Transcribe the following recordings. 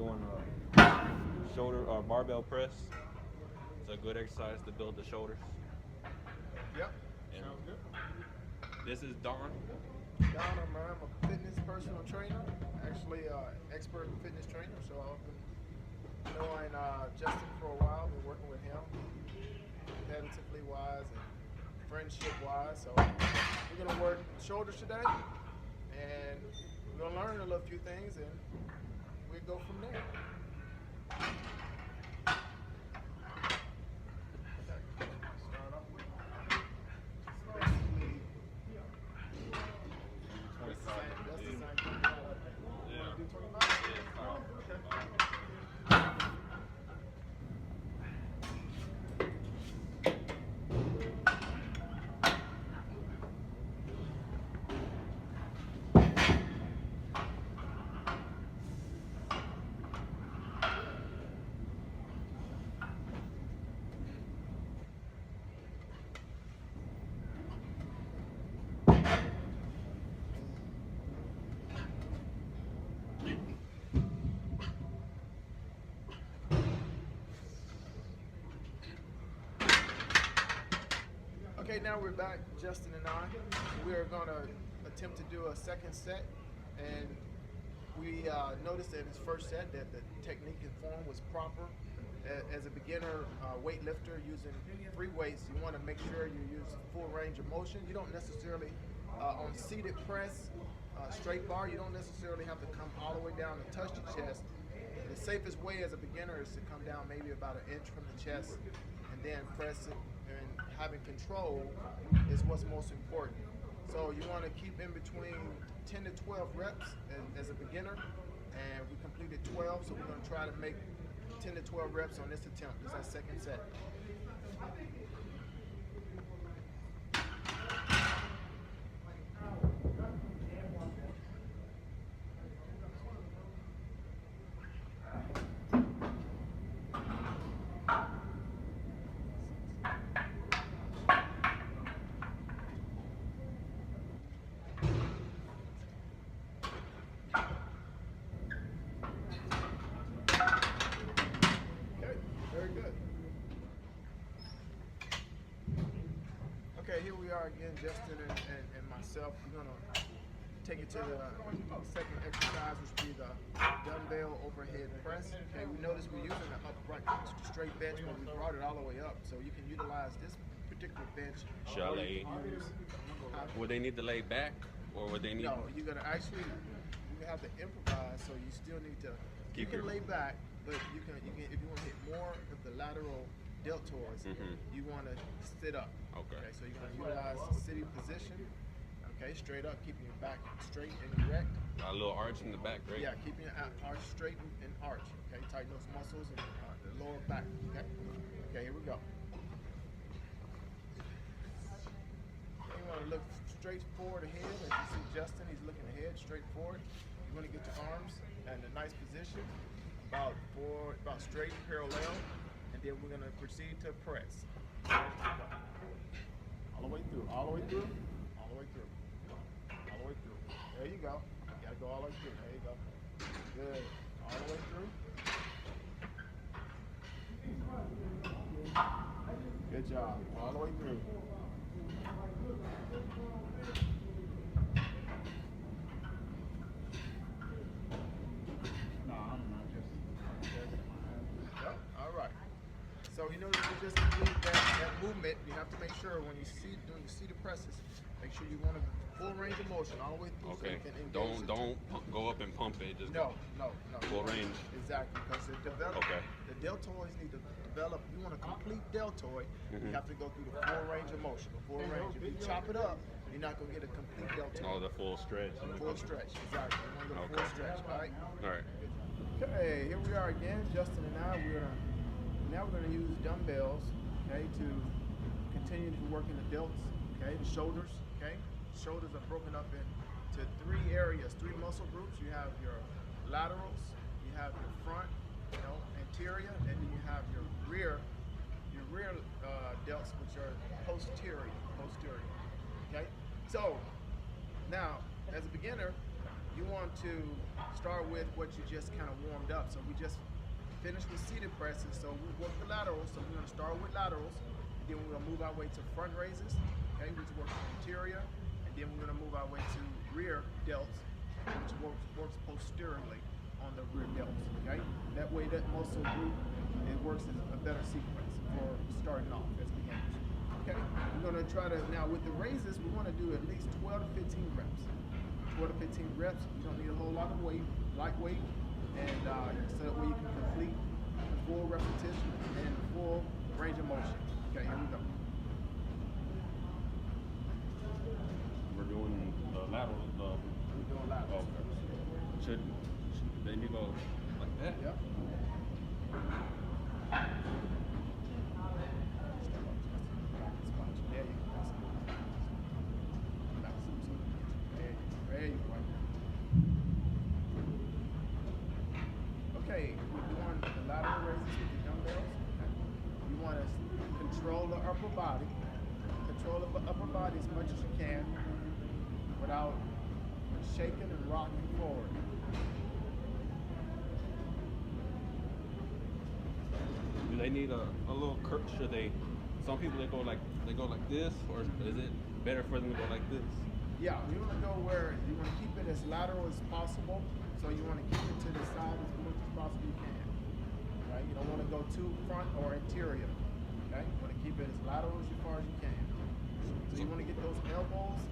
doing a shoulder or barbell press. It's a good exercise to build the shoulders. Yep, And sounds good. this is Don. Don, I'm a fitness personal trainer, actually expert fitness trainer. So I've been knowing Justin for a while, been working with him competitively wise and friendship wise. So we're gonna work shoulders today, and we're gonna learn a little few things, and we'll go from there. Start off with basically that's the 25. same. That's the Yeah. same thing. You want to do 25? Yeah. Okay. Okay, now we're back, Justin and I. We are going to attempt to do a second set, and we noticed in his first set that the technique and form was proper. As a beginner weightlifter using three weights, you want to make sure you use full range of motion. You don't necessarily, on seated press, straight bar, you don't necessarily have to come all the way down and touch the chest. The safest way as a beginner is to come down maybe about an inch from the chest and then press it, and having control is what's most important. So you want to keep in between 10 to 12 reps as a beginner, and we completed 12, so we're going to try to make 10 to 12 reps on this attempt. This is our second set. Okay, very good. Okay, here we are again, Justin and myself. We're gonna take it to the second exercise, which will be the dumbbell overhead press. Okay, we noticed we're using an upright straight bench, but we brought it all the way up. So you can utilize this particular bench. Should I Or lay? you can use, Would they need to lay back, or would they need no, you're gonna actually you have to improvise. So you still need to. You keep can your? lay back, but you can if you want to hit more of the lateral deltoids, you want to sit up. Okay. Okay, so you're gonna utilize the sitting position. Okay, straight up, keeping your back straight and erect. A little arch in the back, right? Yeah, keeping your arch straight and arch. Okay, tighten those muscles and the lower back. Okay. Okay, here we go. You want to look straight forward ahead. As you see Justin, he's looking ahead, straight forward. You want to get your arms in a nice position, about straight, parallel, and then we're going to proceed to press. All the way through, all the way through, all the way through, all the way through. There you go. You got to go all the way through. There you go. Good. All the way through. Good job. All the way through. No, I'm not just. Yep. All right. So you know you just complete that movement. You have to make sure when you see doing the seated presses, make sure you want to full range of motion all the way through. So Okay. you can engage Don't go up and pump it. Just No, no, no. Full range. Exactly, because it develop. Okay. The deltoids need to develop. You want a complete deltoid, you Mhm. have to go through the full range of motion. The full range. If you chop it up, you're not gonna get a complete deltoid. Oh, the full stretch. Full stretch. Exactly. You want to go Okay. full stretch. All right. All right. Okay, here we are again, Justin and I. We're gonna use dumbbells, okay, to continue to work in the delts, okay, the shoulders, okay. Shoulders are broken up into three areas, three muscle groups. You have your laterals, you have your front, anterior, and then you have your rear delts, which are posterior, okay. So now, as a beginner, you want to start with what you just kind of warmed up. So we just finished with seated presses, so we work the laterals. So we're gonna start with laterals, then we're gonna move our way to front raises, okay, which works the interior, and then we're gonna move our way to rear delts, which works posteriorly on the rear delts, okay? That way that muscle group, it works as a better sequence for starting off as beginners, okay? We're gonna try to, now with the raises, we wanna do at least 12 to 15 reps. 12 to 15 reps, you don't need a whole lot of weight, lightweight, and so that way you can complete the full repetition and the full range of motion. Okay, here we go. We're doing lateral. We're doing laterals. Should they need to go like that? Yep. There you go. There you go. Okay, we're doing the lateral raises with the dumbbells. You want to control the upper body. Control the upper body as much as you can without shaking and rocking forward. Do they need a little curve? Should they? Some people they go like this, or is it better for them to go like this? Yeah, you want to go where you want to keep it as lateral as possible. So you want to keep it to the side as much as possible you can. Right? You don't want to go too front or interior. Okay? You want to keep it as lateral as far as you can. So you want to get those elbows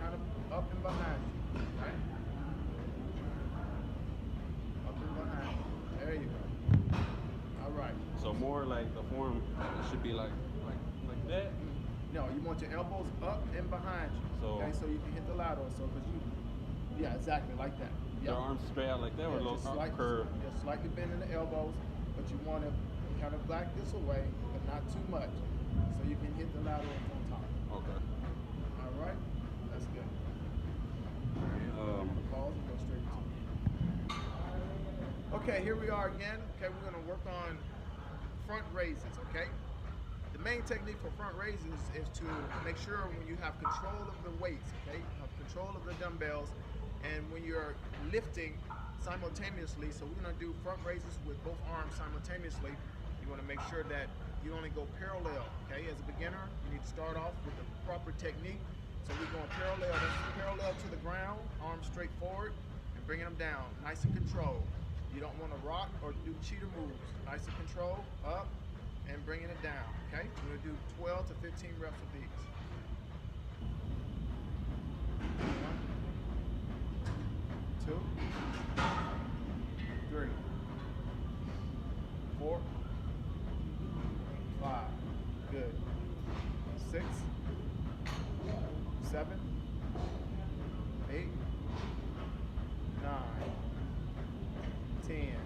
kind of up and behind you. Right? Up and behind you. There you go. All right. So more like the form should be like that. No, you want your elbows up and behind you. So- okay, so you can hit the lateral. So because you, yeah, exactly like that. Their arms straight out like that, or a little curve. Just slightly bending the elbows, but you want to kind of back this away, but not too much, so you can hit the lateral from top. Okay. All right, that's good. Pause and go straight to it. Okay, here we are again. Okay, we're gonna work on front raises. Okay. The main technique for front raises is to make sure when you have control of the weights, okay, have control of the dumbbells, and when you're lifting simultaneously, so we're gonna do front raises with both arms simultaneously. You wanna make sure that you only go parallel, okay? As a beginner, you need to start off with the proper technique. So we're going parallel to the ground, arms straight forward, and bringing them down, nice and controlled. You don't wanna rock or do cheater moves. Nice and controlled, up, and bringing it down, okay? We're gonna do 12 to 15 reps of these. 1, 2, 3, 4, 5, good. 6, 7, 8, 9, 10,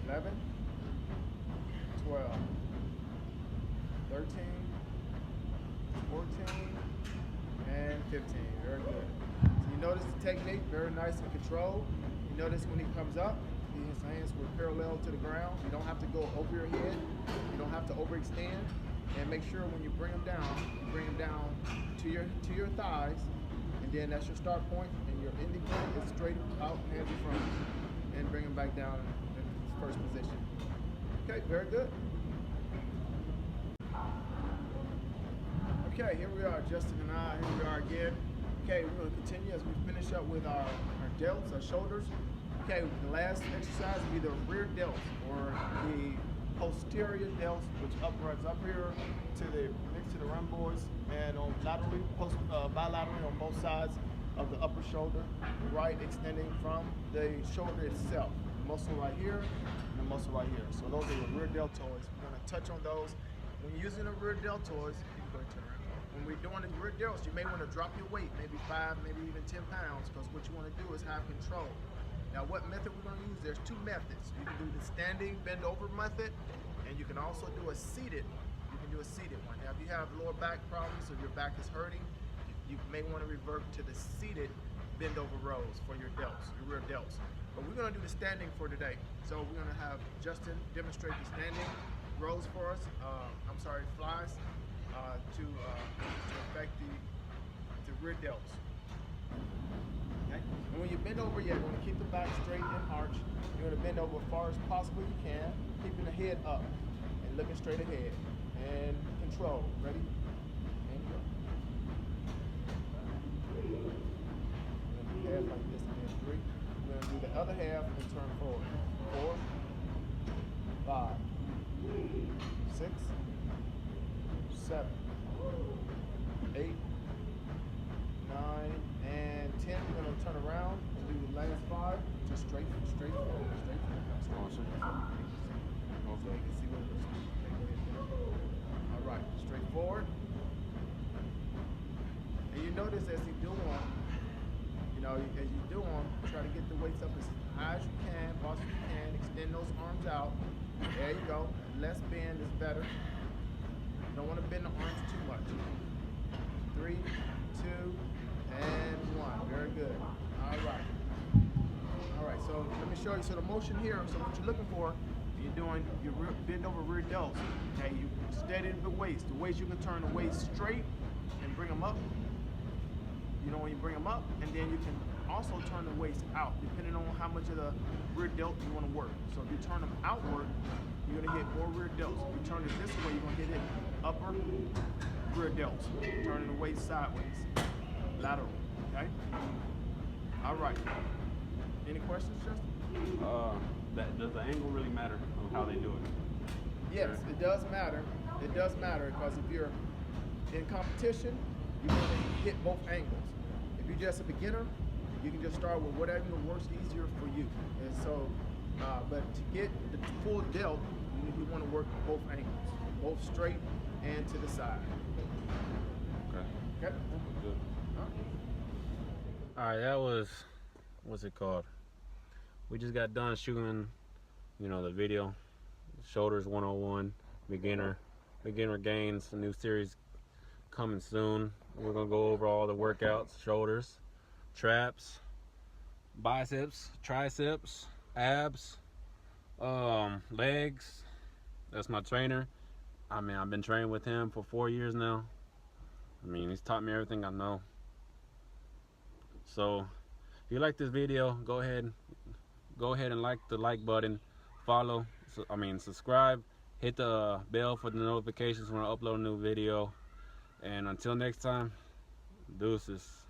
11, 12, 13, 14, and 15. Very good. So you notice the technique, very nice and controlled. You notice when he comes up, his hands were parallel to the ground. You don't have to go over your head. You don't have to overextend. And make sure when you bring them down to your thighs, and then that's your start point, and your ending point is straight out, hands in front, and bring them back down in first position. Okay, very good. Okay, here we are, Justin and I, here we are again. Okay, we're going to continue as we finish up with our delts, our shoulders. Okay, the last exercise will be the rear delts, or the posterior delts, which runs up here to the next to the rhomboids, and on laterally, bilaterally on both sides of the upper shoulder, right extending from the shoulder itself. The muscle right here, and the muscle right here. So those are the rear deltoids. We're going to touch on those. When you're using the rear deltoids, you can go and turn around. When we're doing the rear delts, you may want to drop your weight, maybe 5, maybe even 10 pounds, because what you want to do is have control. Now, what method we're going to use? There's 2 methods. You can do the standing bend over method, and you can also do a seated. You can do a seated one. Now, if you have lower back problems or your back is hurting, you may want to revert to the seated bend over rows for your delts, your rear delts. But we're going to do the standing for today. So we're going to have Justin demonstrate the standing rows for us. Flies to affect the rear delts. Okay? And when you bend over, you're going to keep the back straight and arch. You're going to bend over as far as possible you can, keeping the head up and looking straight ahead. And control. Ready? And go. Half like this and then 3. We're going to do the other half and turn forward. 4, 5, 6, 7, 8, 9, and 10. We're going to turn around and do the last 5. Just straight forward, straight forward. So you can see what it is. All right, straight forward. And you notice as you do them, as you do them, try to get the weights up as high as you can, fast as you can. Extend those arms out. There you go. Less bend is better. You don't want to bend the arms too much. 3, 2, and 1. Very good. All right. All right. So let me show you. So the motion here. So what you're looking for, you're doing your bend over rear delts. Okay. You steady the waist. The waist, you can turn the waist straight and bring them up. When you bring them up, and then you can also turn the waist out, depending on how much of the rear delt you want to work. So if you turn them outward, you're going to hit more rear delts. If you turn it this way, you're going to hit upper rear delts. Turning the waist sideways, lateral. Okay. All right. Any questions, Justin? Does the angle really matter on how they do it? Yes, it does matter. It does matter because if you're in competition, you want to hit both angles. If you're just a beginner, you can just start with whatever works easier for you. And so, but to get the full delt, you want to work both angles, both straight and to the side. Okay. Okay. Good. All right, that was, what's it called? We just got done shooting, the video, Shoulders 101, beginner gains, a new series coming soon. We're gonna go over all the workouts: shoulders, traps, biceps, triceps, abs, legs. That's my trainer. I've been training with him for 4 years now. He's taught me everything I know. So if you like this video, go ahead and like the like button, follow, subscribe, hit the bell for the notifications when I upload a new video. And until next time, deuces.